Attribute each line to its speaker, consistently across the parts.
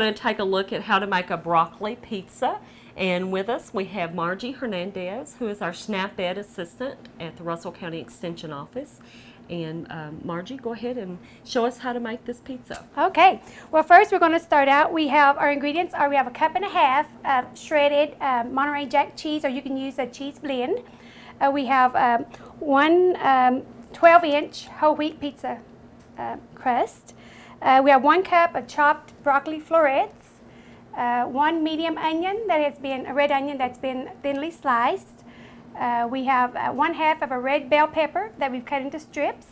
Speaker 1: going to take a look at how to make a broccoli pizza. And with us we have Margie Hernandez, who is our SNAP Ed assistant at the Duo County Extension Office. And Margie, go ahead and show us how to make this pizza.
Speaker 2: Okay. Well, first we're going to start out. We have our ingredients we have a cup and a half of shredded Monterey Jack cheese, or you can use a cheese blend. We have one 12-inch whole wheat pizza crust. We have 1 cup of chopped broccoli florets, 1 medium onion that has been a red onion that's been thinly sliced. We have 1/2 of a red bell pepper that we've cut into strips,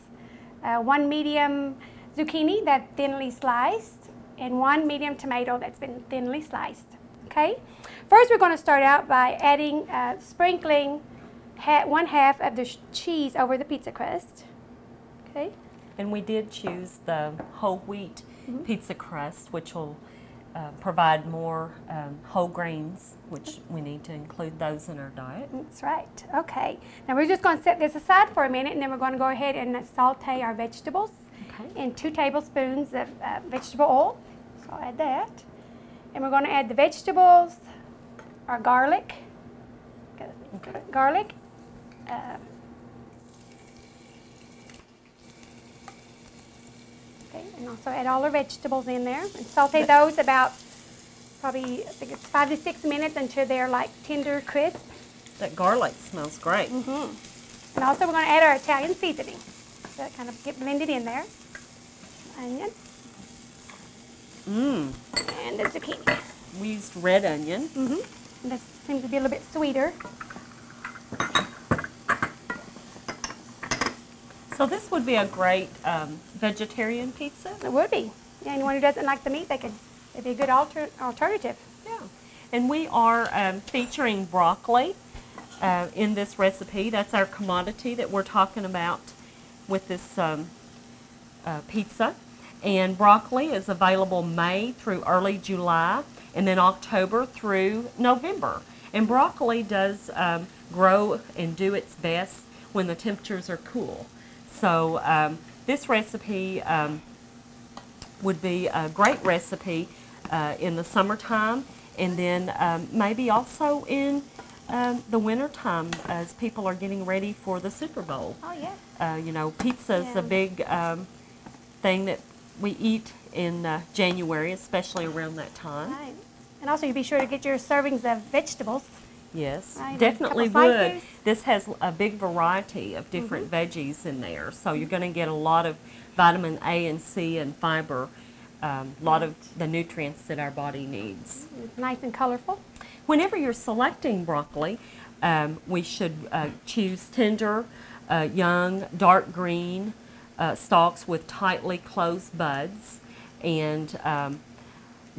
Speaker 2: 1 medium zucchini that's thinly sliced, and 1 medium tomato that's been thinly sliced. Okay. First, we're going to start out by adding sprinkling 1/2 of the cheese over the pizza crust. Okay.
Speaker 1: And we did choose the whole wheat pizza crust, which will provide more whole grains, which we need to include those in our diet.
Speaker 2: That's right. Okay. Now we're just going to set this aside for a minute, and then we're going to go ahead and saute our vegetables in 2 tablespoons of vegetable oil. So I'll add that. And we're going to add the vegetables, our garlic, garlic, and also add all our vegetables in there and saute those about probably, I think it's 5 to 6 minutes until they're like tender, crisp.
Speaker 1: That garlic smells great.
Speaker 2: And also we're going to add our Italian seasoning. So that kind of get blended in there. Onion. And the zucchini.
Speaker 1: We used red onion.
Speaker 2: And this seems to be a little bit sweeter.
Speaker 1: So this would be a great vegetarian pizza.
Speaker 2: It would be. Yeah, anyone who doesn't like the meat, it'd be a good alternative.
Speaker 1: Yeah. And we are featuring broccoli in this recipe. That's our commodity that we're talking about with this pizza. And broccoli is available May through early July, and then October through November. And broccoli does grow and do its best when the temperatures are cool. So this recipe would be a great recipe in the summertime, and then maybe also in the wintertime as people are getting ready for the Super Bowl.
Speaker 2: Oh, yeah.
Speaker 1: You know, pizza is a big thing that we eat in January, especially around that time.
Speaker 2: Right. And also you be sure to get your servings of vegetables.
Speaker 1: Yes,
Speaker 2: right,
Speaker 1: definitely would. This has a big variety of different veggies in there, so you're going to get a lot of vitamin A and C and fiber, a lot of the nutrients that our body needs.
Speaker 2: It's nice and colorful.
Speaker 1: Whenever you're selecting broccoli, we should choose tender, young, dark green stalks with tightly closed buds, and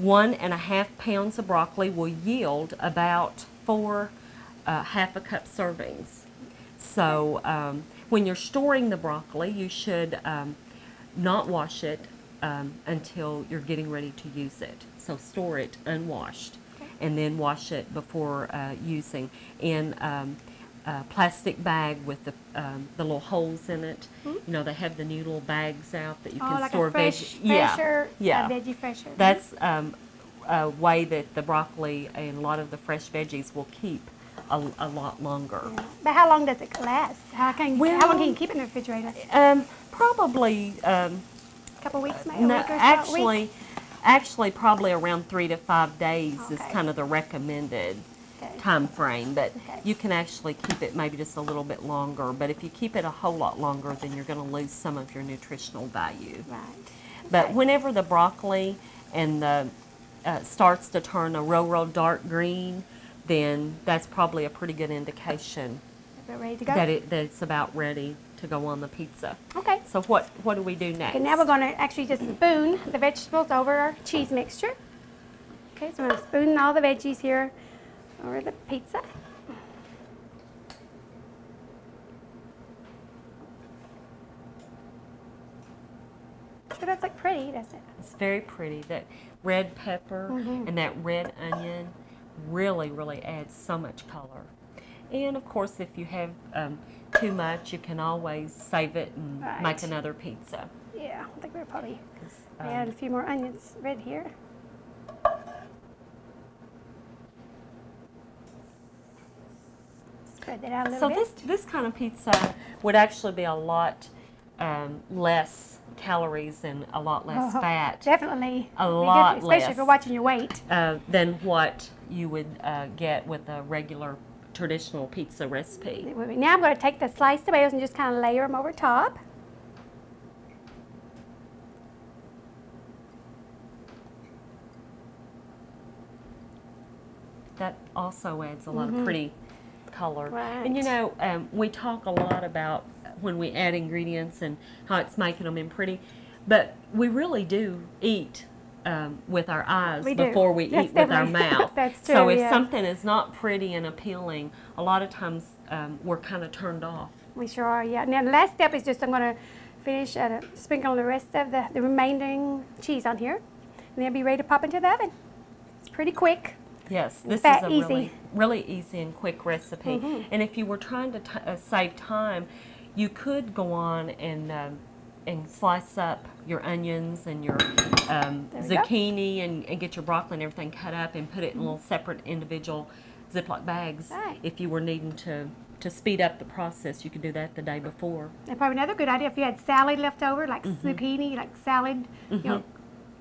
Speaker 1: 1.5 pounds of broccoli will yield about 4 1/2 cup servings. So when you're storing the broccoli, you should not wash it until you're getting ready to use it. So store it unwashed, and then wash it before using in a plastic bag with the little holes in it. You know, they have the new little bags out that you can
Speaker 2: like
Speaker 1: store
Speaker 2: a veggie fresher.
Speaker 1: That's a way that the broccoli and a lot of the fresh veggies will keep a lot longer.
Speaker 2: Yeah. But how long does it last? How long can you keep it in the refrigerator?
Speaker 1: Probably
Speaker 2: a couple weeks, maybe.
Speaker 1: No, actually, probably around 3 to 5 days is kind of the recommended time frame. But you can actually keep it maybe just a little bit longer. But if you keep it a whole lot longer, then you're going to lose some of your nutritional value.
Speaker 2: Right.
Speaker 1: But whenever the broccoli and the starts to turn a real dark green, then that's probably a pretty good indication
Speaker 2: ready to go?
Speaker 1: that it's about ready to go on the pizza.
Speaker 2: Okay.
Speaker 1: So what do we do next?
Speaker 2: Okay, now we're going to actually just spoon the vegetables over our cheese mixture. Okay, so we're going to spoon all the veggies here over the pizza. Sure does look pretty, doesn't it?
Speaker 1: It's very pretty. That red pepper and that red onion really adds so much color. And of course, if you have too much, you can always save it and make another pizza.
Speaker 2: Yeah, I think we'll probably add a few more onions red here. Spread that out a little
Speaker 1: So
Speaker 2: bit.
Speaker 1: this kind of pizza would actually be a lot less calories and a lot less fat.
Speaker 2: Definitely.
Speaker 1: A lot less.
Speaker 2: Especially if you're watching your weight.
Speaker 1: Than what you would get with a regular traditional pizza recipe.
Speaker 2: Now I'm going to take the sliced tomatoes and just kind of layer them over top.
Speaker 1: That also adds a lot of pretty color.
Speaker 2: Right.
Speaker 1: And you know, we talk a lot about when we add ingredients and how it's making them in pretty, but we really do eat with our eyes before we eat with our mouth.
Speaker 2: That's true.
Speaker 1: So if something is not pretty and appealing, a lot of times we're kind of turned off.
Speaker 2: We sure are, yeah. Now the last step is just I'm going to finish sprinkle the rest of the remaining cheese on here, and they'll be ready to pop into the oven. It's pretty quick.
Speaker 1: Yes, this is
Speaker 2: That
Speaker 1: a
Speaker 2: easy.
Speaker 1: really easy and quick recipe. And if you were trying to save time, you could go on and slice up your onions and your zucchini and get your broccoli and everything cut up and put it in little separate individual Ziploc bags.
Speaker 2: Right.
Speaker 1: If you were needing to speed up the process, you could do that the day before.
Speaker 2: And probably another good idea if you had salad left over, like zucchini, like salad, you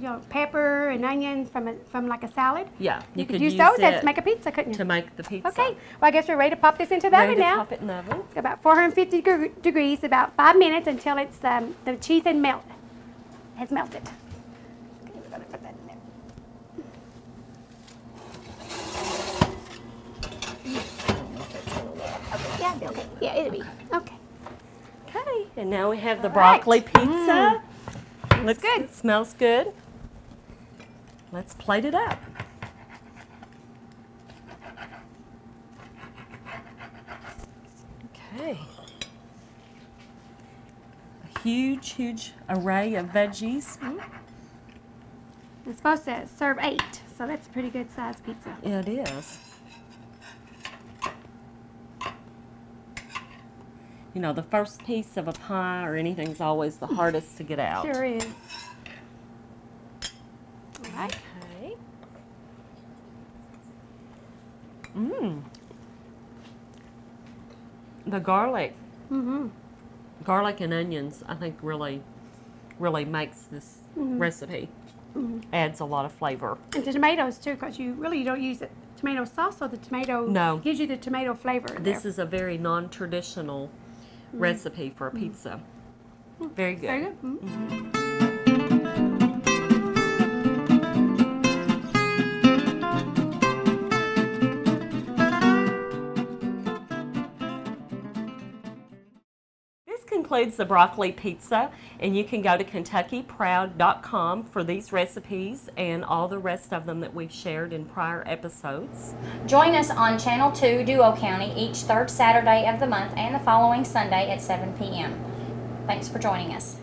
Speaker 2: know, pepper and onions from like a salad.
Speaker 1: Yeah,
Speaker 2: you could use those to make a pizza, couldn't you?
Speaker 1: To make the pizza.
Speaker 2: Okay, well I guess we're ready to pop this into the oven now.
Speaker 1: Pop it in the oven.
Speaker 2: It's about 450 degrees, about 5 minutes until it's the cheese has melted. Okay, we're gonna put that in there. Yeah, okay. Yeah, it'll be okay.
Speaker 1: Okay, and now we have the broccoli pizza.
Speaker 2: Looks good.
Speaker 1: It smells good. Let's plate it up. Okay. A huge array of veggies.
Speaker 2: It's supposed to serve 8, so that's a pretty good sized pizza.
Speaker 1: It is. You know, the first piece of a pie or anything is always the hardest to get out.
Speaker 2: Sure is. All right.
Speaker 1: Okay. Mmm. The garlic. Garlic and onions, I think, really makes this recipe. Adds a lot of flavor.
Speaker 2: And the tomatoes too, because you really don't use the tomato sauce, so the tomato gives you the tomato flavor.
Speaker 1: This is a very non-traditional recipe for a pizza. Very good.
Speaker 2: Very good.
Speaker 1: This concludes the broccoli pizza, and you can go to KentuckyProud.com for these recipes and all the rest of them that we've shared in prior episodes.
Speaker 3: Join us on Channel 2 Duo County each third Saturday of the month and the following Sunday at 7 p.m. Thanks for joining us.